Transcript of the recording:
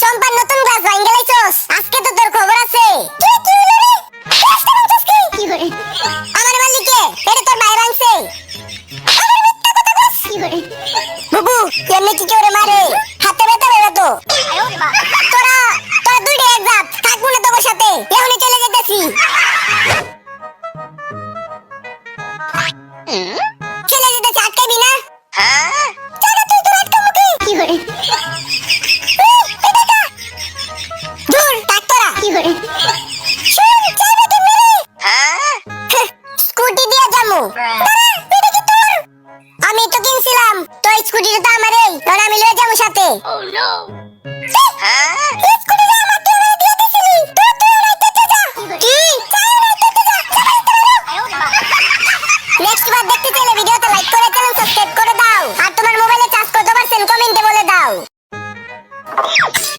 চম্পার নতুন ক্লাস ভাঙ্গেলাইছস, আজকে তো তোর খবর আছে। আমার মালিকে এটা তোর ভাই ভাঙছে। বুবু এমনি কি করে মারে, হাতে ব্যথা পেবে তো। তোরা তোরা দুইটা এক জাত, থাকবো না তোর সাথে, এখনই চলে যেতেছি। চলে যেতেছি, আটকাবি না। চলো তুই তোর আটকা মুখে। দূর থাক তোরা। শুন, যাবে কেমনে রে? স্কুটি দিয়ে যামু। এটা কি তোর? আমি তো কিনছিলাম, তো স্কুটিটা তো আমারই, কারণ আমি লয়ে যাবো সাথে। স্কুটিটা আমার তুই আমারে দিয়ে দিছিলি, তো তুই উড়াইতে যা। কি? চাই উড়াইতে যা। নেক্সট বার দেখতে চাইলে ভিডিওতে লাইক করে চ্যানেল সাবস্ক্রাইব করে দাও, আর তোমার মোবাইলে চার্জ কত পারছেন কমেন্টে বলে দাও।